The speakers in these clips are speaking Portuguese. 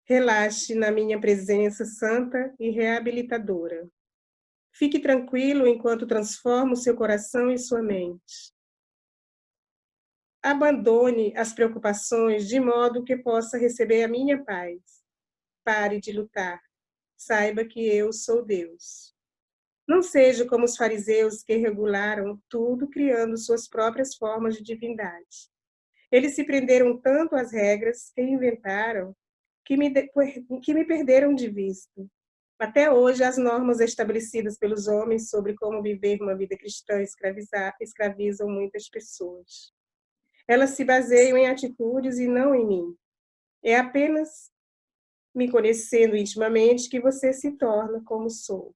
Relaxe na minha presença santa e reabilitadora. Fique tranquilo enquanto transformo seu coração e sua mente. Abandone as preocupações de modo que possa receber a minha paz. Pare de lutar. Saiba que eu sou Deus. Não seja como os fariseus que regularam tudo criando suas próprias formas de divindade. Eles se prenderam tanto às regras que inventaram que me perderam de vista. Até hoje, as normas estabelecidas pelos homens sobre como viver uma vida cristã escravizam muitas pessoas. Elas se baseiam em atitudes e não em mim. É apenas me conhecendo intimamente que você se torna como sou.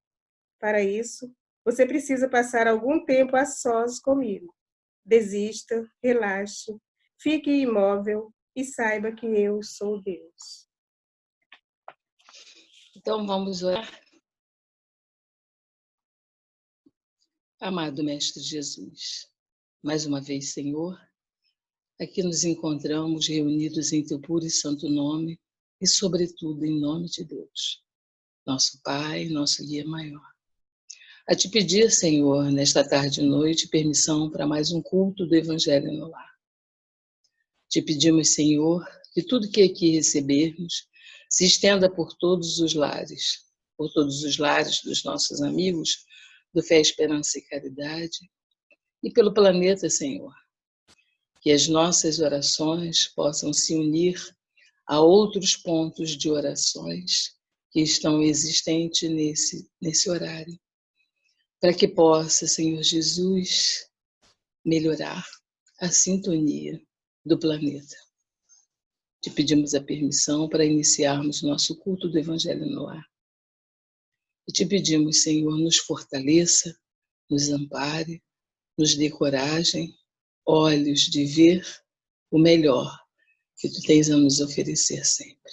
Para isso, você precisa passar algum tempo a sós comigo. Desista, relaxe, fique imóvel e saiba que eu sou Deus. Então vamos orar. Amado Mestre Jesus, mais uma vez, Senhor, aqui nos encontramos reunidos em Teu puro e santo nome e, sobretudo, em nome de Deus, nosso Pai, nosso guia maior. A Te pedir, Senhor, nesta tarde e noite, permissão para mais um culto do Evangelho no Lar. Te pedimos, Senhor, que tudo que aqui recebermos se estenda por todos os lares dos nossos amigos, do Fé, Esperança e Caridade, e pelo planeta, Senhor. Que as nossas orações possam se unir a outros pontos de orações que estão existentes nesse horário, para que possa, Senhor Jesus, melhorar a sintonia do planeta. Te pedimos a permissão para iniciarmos nosso culto do Evangelho no Lar. E te pedimos, Senhor, nos fortaleça, nos ampare, nos dê coragem, olhos de ver o melhor que Tu tens a nos oferecer sempre.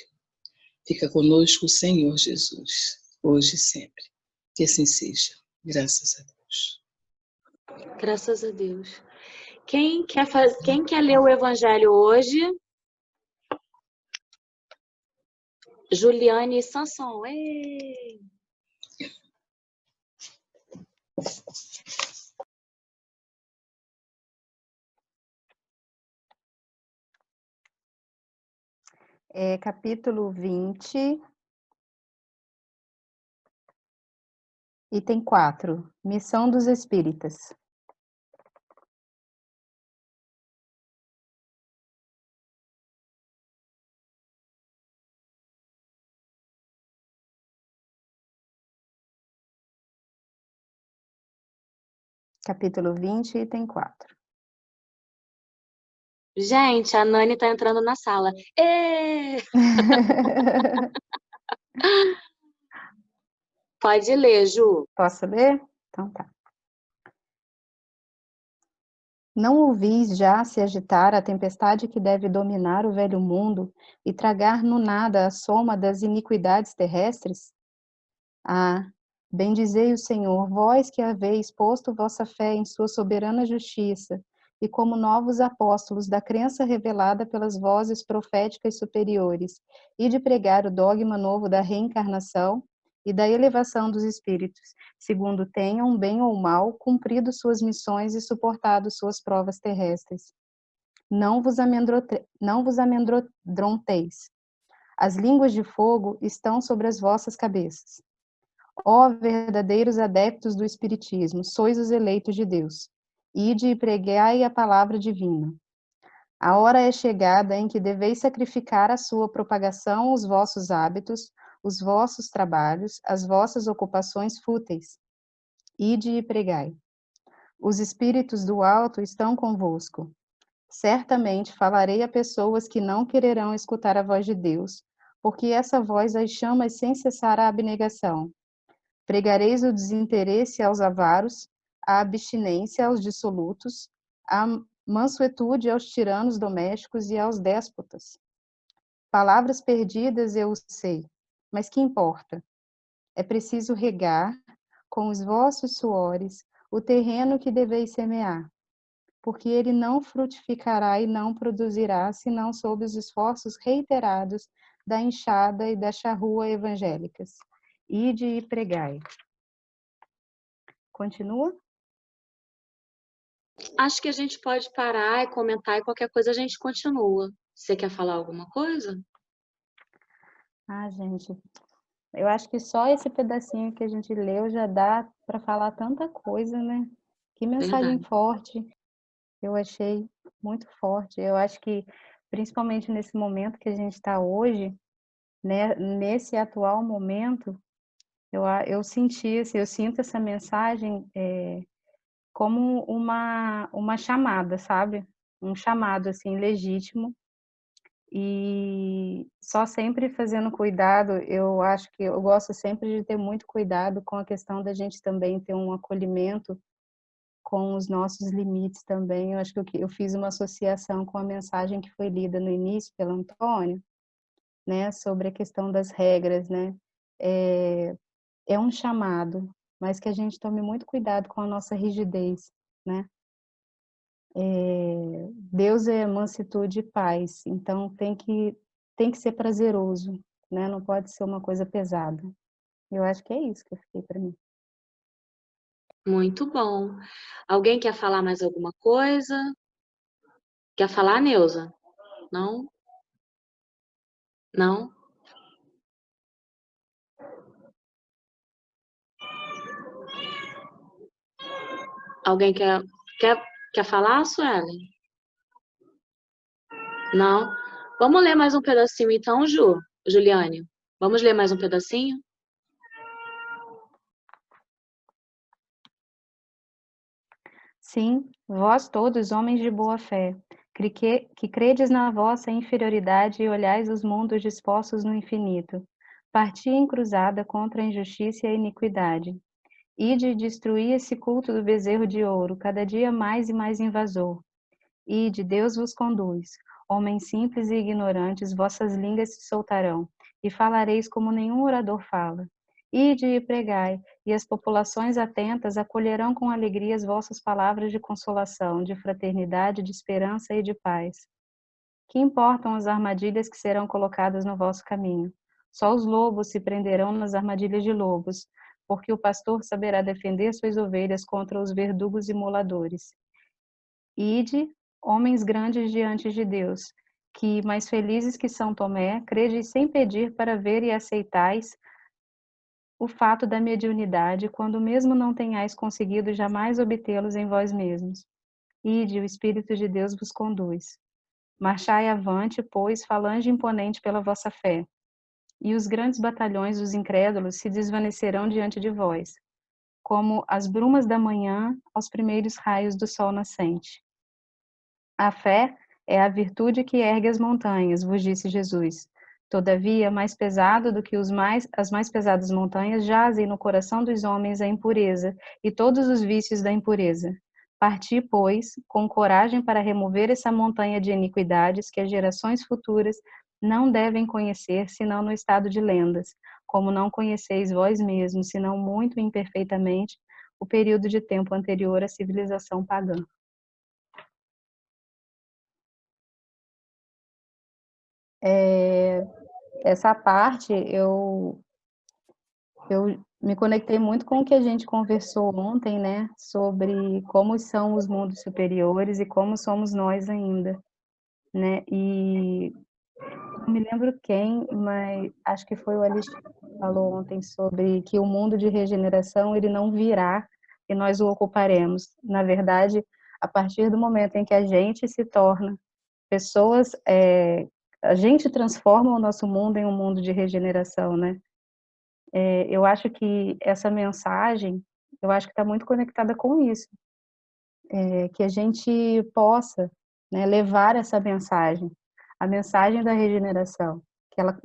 Fica conosco, Senhor Jesus, hoje e sempre. Que assim seja. Graças a Deus. Graças a Deus. Quem quer ler o Evangelho hoje? Juliane Sanson. Ei! Capítulo 20, item 4, Missão dos Espíritas. Capítulo 20, item 4. Gente, a Nani tá entrando na sala. Ê! Pode ler, Ju. Posso ler? Então tá. Não ouvis já se agitar a tempestade que deve dominar o velho mundo e tragar no nada a soma das iniquidades terrestres? Ah, bendizei o Senhor, vós que haveis posto vossa fé em sua soberana justiça, e como novos apóstolos da crença revelada pelas vozes proféticas superiores, e de pregar o dogma novo da reencarnação e da elevação dos espíritos, segundo tenham, bem ou mal, cumprido suas missões e suportado suas provas terrestres. Não vos amedronteis. As línguas de fogo estão sobre as vossas cabeças. Ó verdadeiros adeptos do Espiritismo, sois os eleitos de Deus. Ide e pregai a palavra divina. A hora é chegada em que deveis sacrificar à sua propagação os vossos hábitos, os vossos trabalhos, as vossas ocupações fúteis. Ide e pregai. Os espíritos do alto estão convosco. Certamente falarei a pessoas que não quererão escutar a voz de Deus, porque essa voz as chama sem cessar a abnegação. Pregareis o desinteresse aos avaros, a abstinência aos dissolutos, a mansuetude aos tiranos domésticos e aos déspotas. Palavras perdidas eu sei, mas que importa? É preciso regar, com os vossos suores, o terreno que deveis semear, porque ele não frutificará e não produzirá, senão sob os esforços reiterados da enxada e da charrua evangélicas. Ide e pregai. Continua? Acho que a gente pode parar e comentar e qualquer coisa a gente continua. Você quer falar alguma coisa? Ah, gente, eu acho que só esse pedacinho que a gente leu já dá para falar tanta coisa, né? Que mensagem Verdade. forte. Eu achei muito forte. Eu acho que, principalmente nesse momento que a gente está hoje, né, nesse atual momento, eu senti, assim, eu sinto essa mensagem como uma chamada, sabe? Um chamado, assim, legítimo. E só sempre fazendo cuidado, eu acho que eu gosto sempre de ter muito cuidado com a questão da gente também ter um acolhimento com os nossos limites também. Eu acho que eu fiz uma associação com a mensagem que foi lida no início pelo Antônio, né, sobre a questão das regras, né? É, é um chamado, mas que a gente tome muito cuidado com a nossa rigidez, né? Deus é mansitude e paz, então tem que ser prazeroso, né? Não pode ser uma coisa pesada. Eu acho que é isso que eu fiquei para mim. Muito bom. Alguém quer falar mais alguma coisa? Quer falar, Neuza? Não? Não? Alguém quer falar, Suelen? Não? Vamos ler mais um pedacinho então, Juliane? Vamos ler mais um pedacinho? Sim, vós todos, homens de boa fé, que credes na vossa inferioridade e olhais os mundos dispostos no infinito, parti em cruzada contra a injustiça e a iniquidade. Ide e destruí esse culto do bezerro de ouro, cada dia mais e mais invasor. Ide, Deus vos conduz. Homens simples e ignorantes, vossas línguas se soltarão, e falareis como nenhum orador fala. Ide e pregai, e as populações atentas acolherão com alegria as vossas palavras de consolação, de fraternidade, de esperança e de paz. Que importam as armadilhas que serão colocadas no vosso caminho? Só os lobos se prenderão nas armadilhas de lobos, porque o pastor saberá defender suas ovelhas contra os verdugos e moladores. Ide, homens grandes diante de Deus, que, mais felizes que São Tomé, credes sem pedir para ver e aceitais o fato da mediunidade, quando mesmo não tenhais conseguido jamais obtê-los em vós mesmos. Ide, o Espírito de Deus vos conduz. Marchai avante, pois, falange imponente pela vossa fé, e os grandes batalhões dos incrédulos se desvanecerão diante de vós, como as brumas da manhã aos primeiros raios do sol nascente. A fé é a virtude que ergue as montanhas, vos disse Jesus. Todavia, mais pesado do que as mais pesadas montanhas, jazem no coração dos homens a impureza e todos os vícios da impureza. Parti, pois, com coragem para remover essa montanha de iniquidades que as gerações futuras não devem conhecer, senão no estado de lendas, como não conheceis vós mesmos, senão muito imperfeitamente, o período de tempo anterior à civilização pagã. Essa parte eu me conectei muito com o que a gente conversou ontem, né, sobre como são os mundos superiores e como somos nós ainda, né? E não me lembro quem, mas acho que foi o Alexandre que falou ontem sobre que o mundo de regeneração ele não virá e nós o ocuparemos. Na verdade, a partir do momento em que a gente se torna pessoas, a gente transforma o nosso mundo em um mundo de regeneração, né? Eu acho que essa mensagem, eu acho que está muito conectada com isso, que a gente possa, né, levar essa mensagem, a mensagem da regeneração,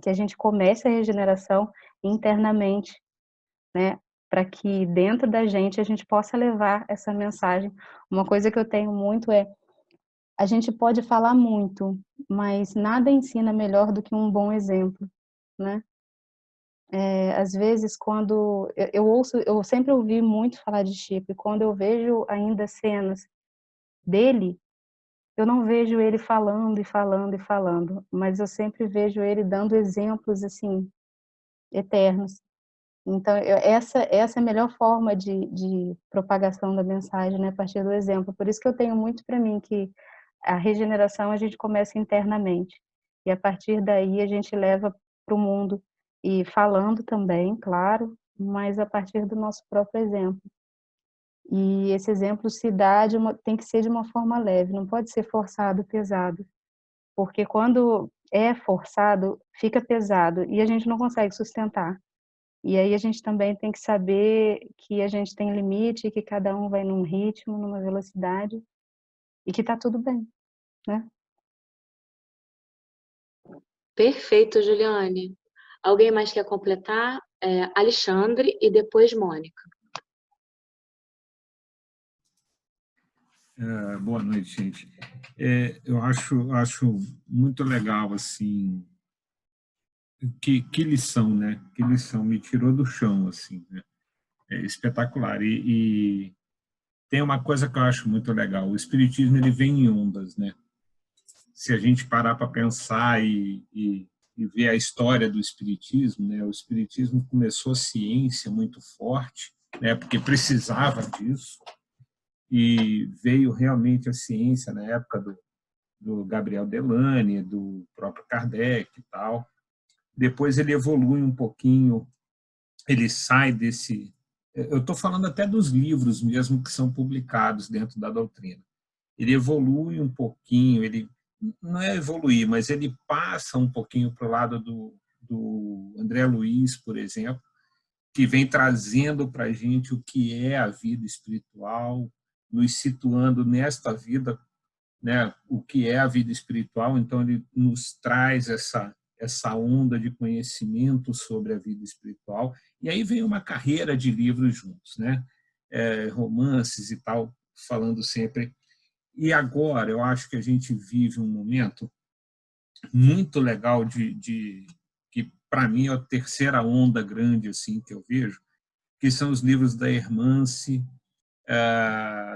que a gente comece a regeneração internamente, né, para que dentro da gente a gente possa levar essa mensagem. Uma coisa que eu tenho muito a gente pode falar muito, mas nada ensina melhor do que um bom exemplo, né? Às vezes, quando eu sempre ouvi muito falar de Chico, e quando eu vejo ainda cenas dele, eu não vejo ele falando e falando e falando, mas eu sempre vejo ele dando exemplos, assim, eternos. Então, essa é a melhor forma de propagação da mensagem, né, a partir do exemplo. Por isso que eu tenho muito para mim que a regeneração a gente começa internamente, e a partir daí a gente leva para o mundo, e falando também, claro, mas a partir do nosso próprio exemplo. E esse exemplo tem que ser de uma forma leve, não pode ser forçado, pesado, porque quando é forçado, fica pesado e a gente não consegue sustentar. E aí a gente também tem que saber que a gente tem limite, que cada um vai num ritmo, numa velocidade, e que tá tudo bem, né? Perfeito, Juliane. Alguém mais quer completar? Alexandre e depois Mônica. Boa noite, gente. Eu acho muito legal, assim, que lição, né? Que lição, me tirou do chão, assim, né? É espetacular. E tem uma coisa que eu acho muito legal, o espiritismo, ele vem em ondas, né? Se a gente parar para pensar e ver a história do espiritismo, né? O espiritismo começou a ciência muito forte, né? Porque precisava disso, e veio realmente a ciência na época do Gabriel Delany, do próprio Kardec e tal. Depois ele evolui um pouquinho, ele sai desse... Eu estou falando até dos livros mesmo que são publicados dentro da doutrina. Ele evolui um pouquinho, ele não é evoluir, mas ele passa um pouquinho para o lado do André Luiz, por exemplo, que vem trazendo para a gente o que é a vida espiritual, nos situando nesta vida, né, o que é a vida espiritual. Então ele nos traz essa onda de conhecimento sobre a vida espiritual, e aí vem uma carreira de livros juntos, né, romances e tal, falando sempre. E agora eu acho que a gente vive um momento muito legal que para mim é a terceira onda grande assim que eu vejo, que são os livros da Hermance,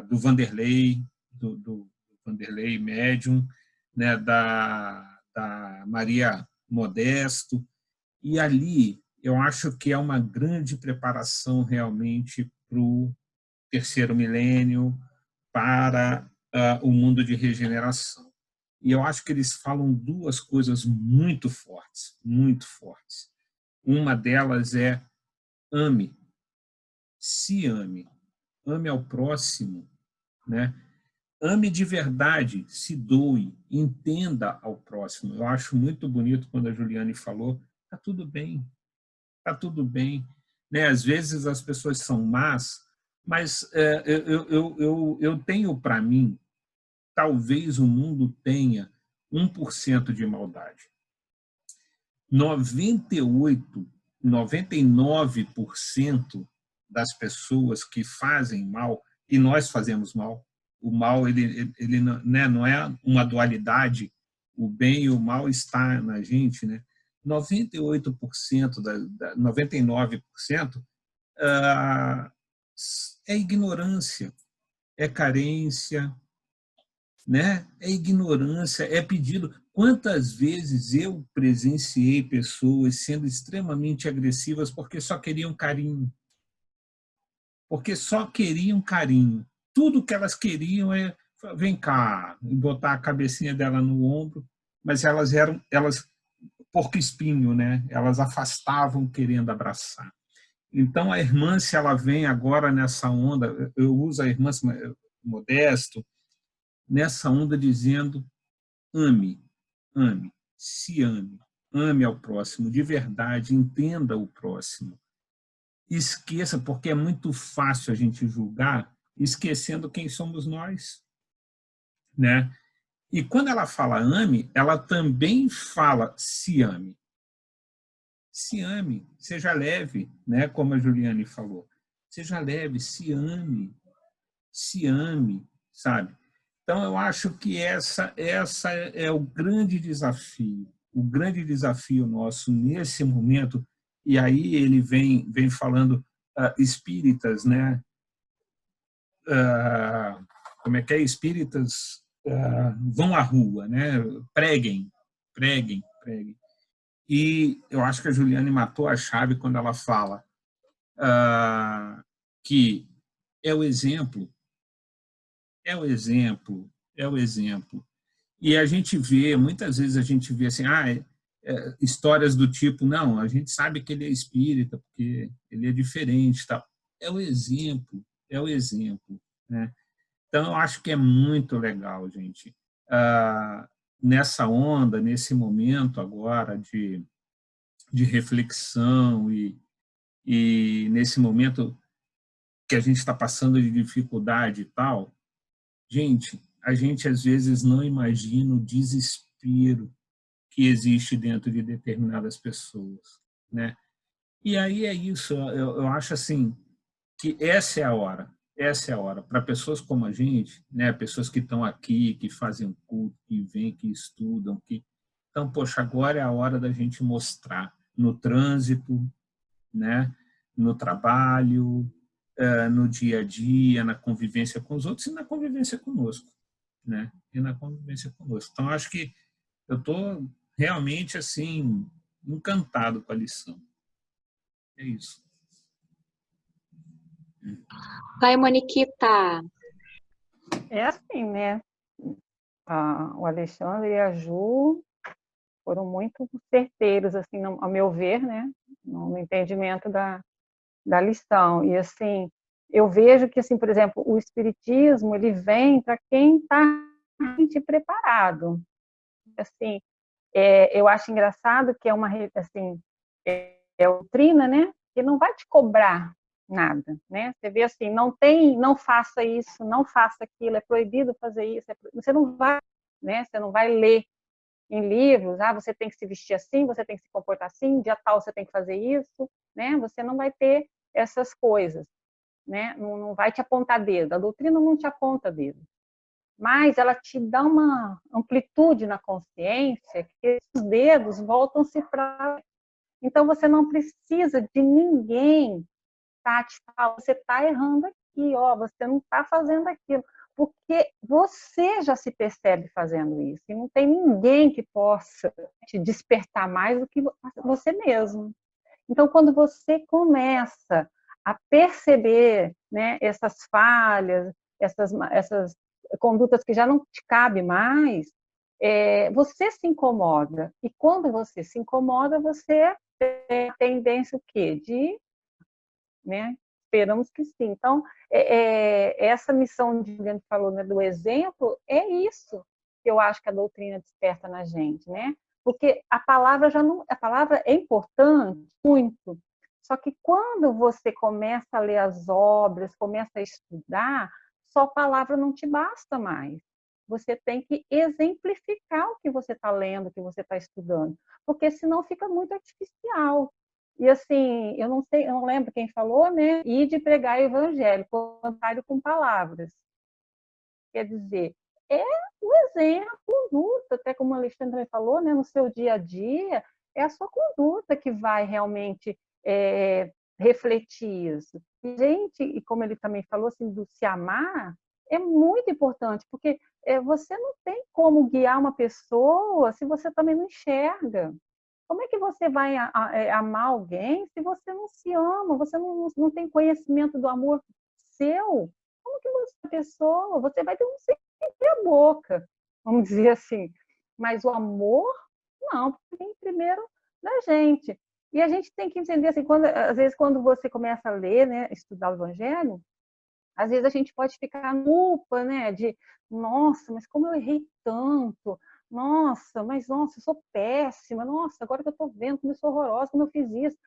do Vanderlei, do Vanderlei Médium, né, da Maria Modesto, e ali eu acho que é uma grande preparação realmente para o terceiro milênio, para o mundo de regeneração. E eu acho que eles falam duas coisas muito fortes, muito fortes. Uma delas é ame, se ame, ame ao próximo, né? Ame de verdade, se doe, entenda ao próximo. Eu acho muito bonito quando a Juliane falou, tá tudo bem, tá tudo bem. Né? Às vezes as pessoas são más, mas eu tenho para mim, talvez o mundo tenha 1% de maldade. 98, 99% das pessoas que fazem mal, e nós fazemos mal, o mal ele não é uma dualidade, o bem e o mal está na gente, né? 98%, 99% é ignorância, é carência, né? É ignorância, é pedido. Quantas vezes eu presenciei pessoas sendo extremamente agressivas porque só queriam carinho? Porque só queriam carinho. Tudo que elas queriam é vem cá, botar a cabecinha dela no ombro, mas elas porco espinho, né? Elas afastavam querendo abraçar. Então a irmã, se ela vem agora nessa onda, eu uso a irmã Modesto, nessa onda dizendo ame, se ame ao próximo de verdade, entenda o próximo. Esqueça, porque é muito fácil a gente julgar esquecendo quem somos nós, né? E quando ela fala ame, ela também fala se ame. Se ame, seja leve, né? Como a Juliane falou. Seja leve, se ame, sabe? Então, eu acho que essa é o grande desafio nosso nesse momento, e aí ele vem falando espíritas, né? Como é que é? Espíritas vão à rua, né? Preguem. E eu acho que a Juliane matou a chave quando ela fala que é o exemplo. E a gente vê, muitas vezes a gente vê assim, histórias do tipo, não, a gente sabe que ele é espírita, porque ele é diferente. Tal. É o exemplo, né? Então, eu acho que é muito legal, gente. Nessa onda, nesse momento agora de reflexão e nesse momento que a gente está passando de dificuldade e tal, gente, a gente às vezes não imagina o desespero que existe dentro de determinadas pessoas, né? E aí é isso, eu acho assim, que essa é a hora, para pessoas como a gente, né, pessoas que estão aqui, que fazem culto, que vêm, que estudam, então, poxa, agora é a hora da gente mostrar no trânsito, né, no trabalho, no dia a dia, na convivência com os outros e na convivência conosco, né? Então, acho que eu estou realmente assim encantado com a lição. É isso. Vai, Moniquita. É assim, né? O Alexandre e a Ju foram muito certeiros, assim, ao meu ver, né? No entendimento da lição. E, assim, eu vejo que, assim, por exemplo, o Espiritismo, ele vem para quem está preparado. Assim, eu acho engraçado que é uma, assim, é doutrina, né? Que não vai te cobrar nada, né? Você vê assim, não faça isso, não faça aquilo, é proibido fazer isso, você não vai, né? Você não vai ler em livros, você tem que se vestir assim, você tem que se comportar assim, dia tal você tem que fazer isso, né? Você não vai ter essas coisas, né? Não vai te apontar dedo, a doutrina não te aponta dedo, mas ela te dá uma amplitude na consciência que os dedos voltam-se para... Então você não precisa de ninguém te falar, você está errando aqui, você não está fazendo aquilo, porque você já se percebe fazendo isso, e não tem ninguém que possa te despertar mais do que você mesmo. Então, quando você começa a perceber, né, essas falhas, essas condutas que já não te cabem mais, você se incomoda. E quando você se incomoda, você tem a tendência o quê? Né? Esperamos que sim. Então, essa missão de Juliane falou, né, do exemplo, é isso que eu acho que a doutrina desperta na gente, né? Porque a palavra é importante muito. Só que quando você começa a ler as obras, começa a estudar, só a palavra não te basta mais. Você tem que exemplificar o que você está lendo, o que você está estudando, porque senão fica muito artificial. E assim, eu não lembro quem falou, né? E de pregar o evangelho, contrário com palavras. Quer dizer, é o exemplo, a conduta, até como o Alexandre falou, né? No seu dia a dia, é a sua conduta que vai realmente refletir isso. E, gente, e como ele também falou, assim, do se amar, é muito importante, porque você não tem como guiar uma pessoa se você também não enxerga. Como é que você vai amar alguém se você não se ama, você não tem conhecimento do amor seu? Como que você, pessoa, você vai ter um sempre a boca, vamos dizer assim. Mas o amor, não, vem primeiro da gente. E a gente tem que entender, assim, às vezes, quando você começa a ler, né, estudar o Evangelho, às vezes a gente pode ficar na culpa, né, de, nossa, mas como eu errei tanto, nossa, eu sou péssima, nossa, agora que eu estou vendo como eu sou horrorosa, como eu fiz isso.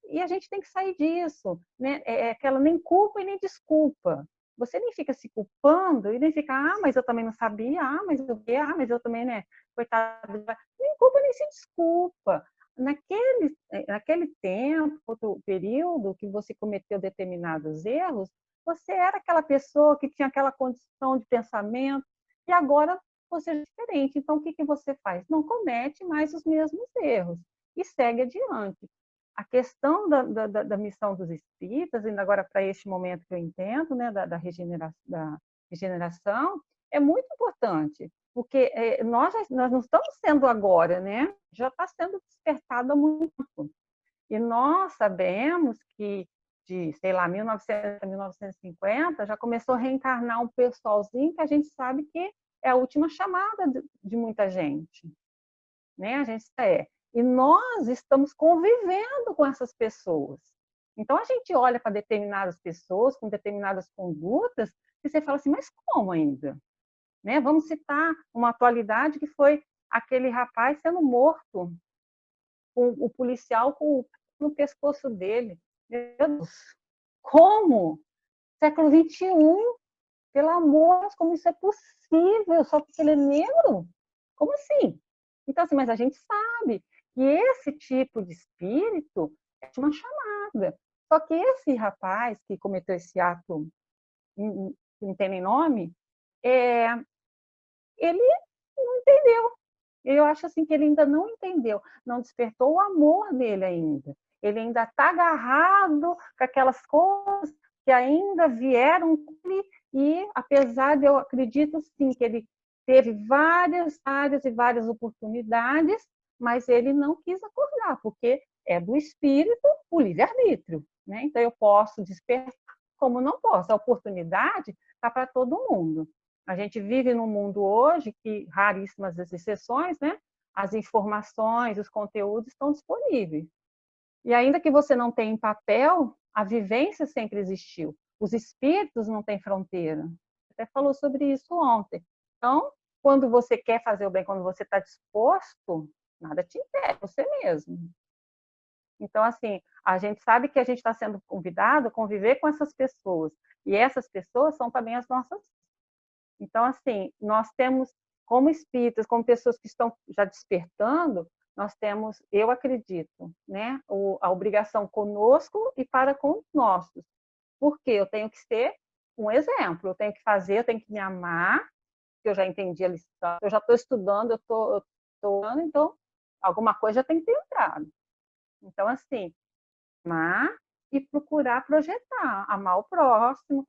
E a gente tem que sair disso, né? É aquela nem culpa e nem desculpa. Você nem fica se culpando e nem fica, mas eu também não sabia, mas eu também, né, coitada, nem culpa nem se desculpa. Naquele tempo, outro período que você cometeu determinados erros, você era aquela pessoa que tinha aquela condição de pensamento e agora você é diferente. Então, o que você faz? Não comete mais os mesmos erros e segue adiante. A questão da missão dos espíritas, ainda agora para este momento que eu entendo, né, da regeneração, é muito importante, porque nós não estamos sendo agora, né? Já está sendo despertado há muito tempo. E nós sabemos que sei lá, 1900 a 1950, já começou a reencarnar um pessoalzinho que a gente sabe que é a última chamada de muita gente, né? A gente E nós estamos convivendo com essas pessoas. Então, a gente olha para determinadas pessoas, com determinadas condutas, e você fala assim, mas como ainda? Né? Vamos citar uma atualidade que foi aquele rapaz sendo morto, com o policial no pescoço dele. Meu Deus, como? Século XXI, pelo amor de Deus, como isso é possível? Só porque ele é negro? Como assim? Então, assim, mas a gente sabe que esse tipo de espírito é uma chamada. Só que esse rapaz que cometeu esse ato, que não tem nem nome, ele não entendeu. Eu acho assim que ele ainda não entendeu, não despertou o amor dele ainda. Ele ainda está agarrado com aquelas coisas que ainda vieram e, apesar de eu acredito sim que ele teve várias e várias oportunidades, mas ele não quis acordar, porque é do espírito o livre-arbítrio, né? Então eu posso despertar, como não posso. A oportunidade está para todo mundo. A gente vive num mundo hoje que, raríssimas as exceções, né? As informações, os conteúdos estão disponíveis. E ainda que você não tenha em papel, a vivência sempre existiu. Os espíritos não têm fronteira. Até falou sobre isso ontem. Então, quando você quer fazer o bem, quando você está disposto, nada te impede, você mesmo. Então, assim, a gente sabe que a gente está sendo convidado a conviver com essas pessoas. E essas pessoas são também as nossas. Então, assim, nós temos, como espíritas, como pessoas que estão já despertando, nós temos, eu acredito, né, a obrigação conosco e para com os nossos. Porque eu tenho que ser um exemplo, eu tenho que fazer, eu tenho que me amar, porque eu já entendi a lição, eu já estou estudando, eu estou então alguma coisa já tem que ter entrado. Então, assim, amar e procurar projetar, amar o próximo,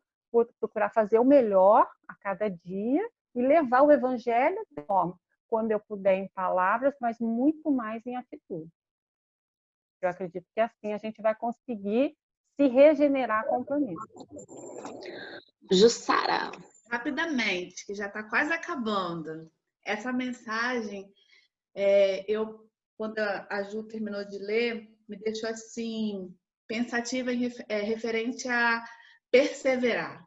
procurar fazer o melhor a cada dia e levar o evangelho de forma, quando eu puder em palavras, mas muito mais em atitude. Eu acredito que assim a gente vai conseguir se regenerar com o planeta. Jussara. Rapidamente, que já está quase acabando. Essa mensagem, quando a Ju terminou de ler, me deixou assim pensativa referente a perseverar.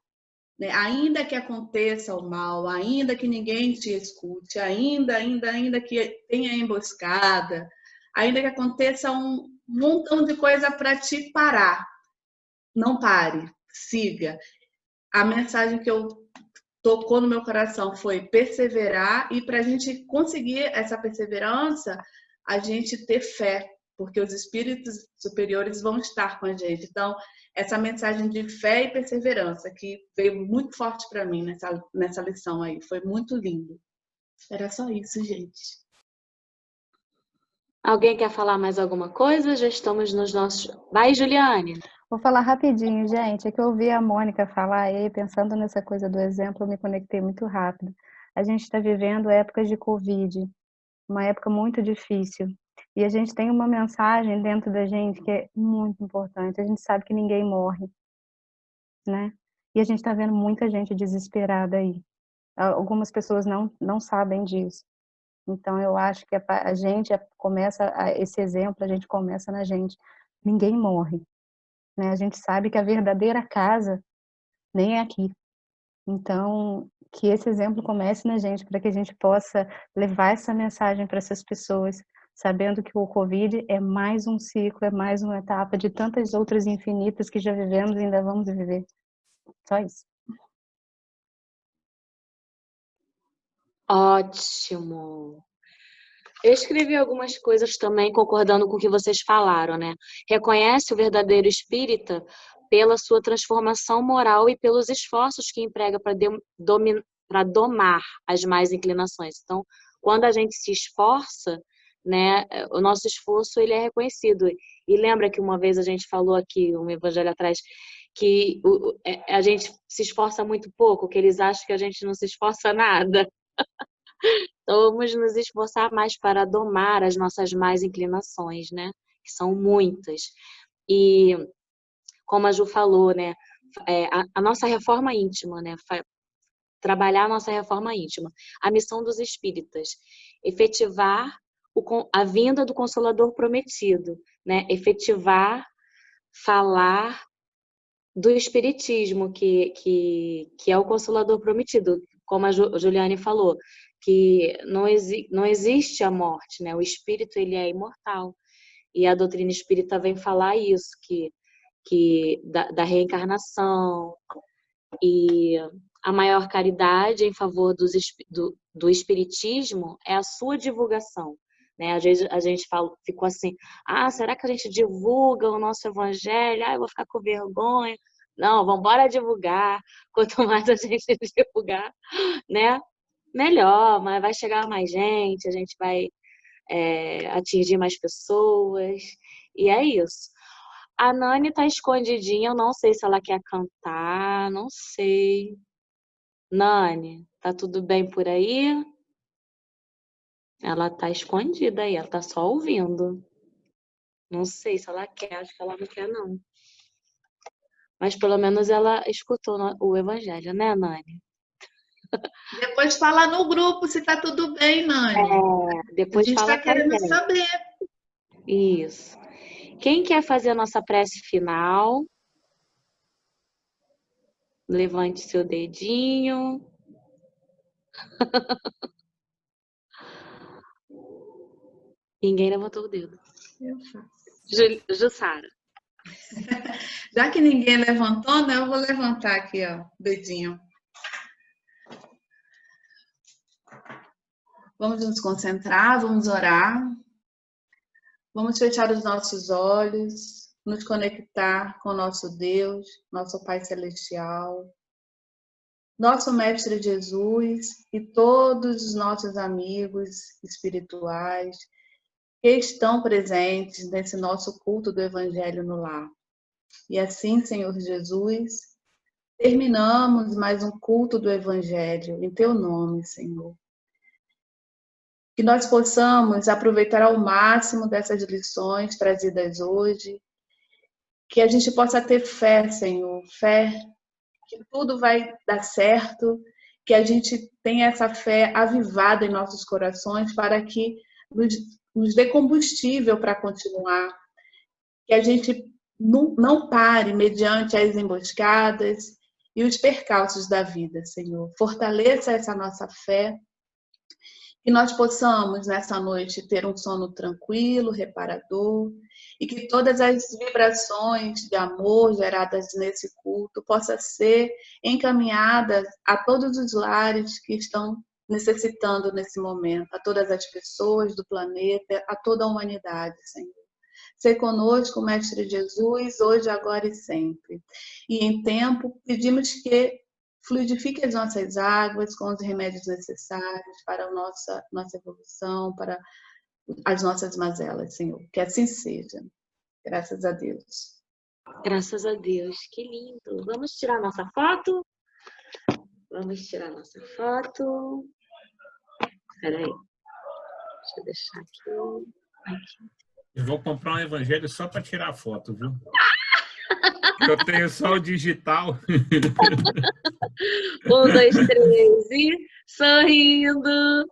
Né? Ainda que aconteça o mal, ainda que ninguém te escute, ainda que tenha emboscada, ainda que aconteça um montão de coisa para te parar, não pare, siga. A mensagem que tocou no meu coração foi perseverar, e para a gente conseguir essa perseverança, a gente ter fé, porque os espíritos superiores vão estar com a gente. Então, essa mensagem de fé e perseverança que veio muito forte para mim nessa lição aí, foi muito lindo. Era só isso, gente. Alguém quer falar mais alguma coisa? Já estamos nos nossos... Vai, Juliane! Vou falar rapidinho, gente. É que eu ouvi a Mônica falar e pensando nessa coisa do exemplo, eu me conectei muito rápido. A gente está vivendo épocas de Covid, uma época muito difícil. E a gente tem uma mensagem dentro da gente que é muito importante. A gente sabe que ninguém morre, né? E a gente está vendo muita gente desesperada aí. Algumas pessoas não sabem disso. Então, eu acho que a gente começa, esse exemplo, a gente começa na gente. Ninguém morre, né? A gente sabe que a verdadeira casa nem é aqui. Então, que esse exemplo comece na gente, para que a gente possa levar essa mensagem para essas pessoas, sabendo que o Covid é mais um ciclo, é mais uma etapa de tantas outras infinitas que já vivemos e ainda vamos viver. Só isso. Ótimo! Eu escrevi algumas coisas também concordando com o que vocês falaram, né? Reconhece o verdadeiro espírita pela sua transformação moral e pelos esforços que emprega para domar as más inclinações. Então, quando a gente se esforça, né, o nosso esforço ele é reconhecido. E lembra que uma vez a gente falou aqui, um evangelho atrás, que a gente se esforça muito pouco, que eles acham que a gente não se esforça nada. Então, vamos nos esforçar mais para domar as nossas más inclinações, né? Que são muitas. E, como a Ju falou, né? A nossa reforma íntima, né? Trabalhar a nossa reforma íntima. A missão dos espíritas. Efetivar a vinda do Consolador prometido, né? Efetivar, falar do Espiritismo, que é o Consolador prometido, como a Juliane falou, que não existe a morte, né? O espírito, ele é imortal. E a doutrina espírita vem falar isso, da reencarnação, e a maior caridade em favor do espiritismo é a sua divulgação. Né? Às vezes a gente ficou assim, será que a gente divulga o nosso evangelho? Eu vou ficar com vergonha. Não, vamos embora divulgar. Quanto mais a gente divulgar, né? Melhor, mas vai chegar mais gente, a gente vai atingir mais pessoas. E é isso. A Nani tá escondidinha, eu não sei se ela quer cantar, não sei. Nani, tá tudo bem por aí? Ela tá escondida aí, ela tá só ouvindo. Não sei se ela quer, acho que ela não quer, não. Mas pelo menos ela escutou o evangelho, né, Nani? Depois fala no grupo se tá tudo bem, Nani. Depois a gente fala tá querendo também. saber. Isso. Quem quer fazer a nossa prece final? Levante seu dedinho. Ninguém levantou o dedo. Eu faço. Jussara. Já que ninguém levantou, né? Eu vou levantar aqui, ó, o dedinho. Vamos nos concentrar, vamos orar. Vamos fechar os nossos olhos, nos conectar com o nosso Deus, nosso Pai Celestial, nosso Mestre Jesus e todos os nossos amigos espirituais que estão presentes nesse nosso culto do Evangelho no Lar. E assim, Senhor Jesus, terminamos mais um culto do Evangelho em Teu nome, Senhor. Que nós possamos aproveitar ao máximo dessas lições trazidas hoje, que a gente possa ter fé, Senhor, fé que tudo vai dar certo, que a gente tenha essa fé avivada em nossos corações para que nos dê combustível para continuar, que a gente não pare mediante as emboscadas e os percalços da vida, Senhor. Fortaleça essa nossa fé, que nós possamos, nessa noite, ter um sono tranquilo, reparador, e que todas as vibrações de amor geradas nesse culto possam ser encaminhadas a todos os lares que estão necessitando nesse momento, a todas as pessoas do planeta, a toda a humanidade, Senhor. Ser conosco, Mestre Jesus, hoje, agora e sempre. E em tempo, pedimos que fluidifique as nossas águas com os remédios necessários para a nossa evolução, para as nossas mazelas, Senhor. Que assim seja. Graças a Deus. Graças a Deus. Que lindo. Vamos tirar nossa foto? Vamos tirar nossa foto. Espera aí. Deixa eu deixar aqui. Eu vou comprar um evangelho só para tirar foto, viu? Eu tenho só o digital. 1, 2, 3 e sorrindo.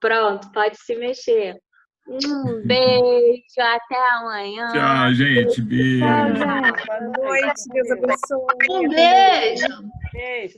Pronto, pode se mexer. Um beijo, até amanhã. Tchau, gente. Beijo. Boa noite, Deus abençoe. Um beijo. Beijo.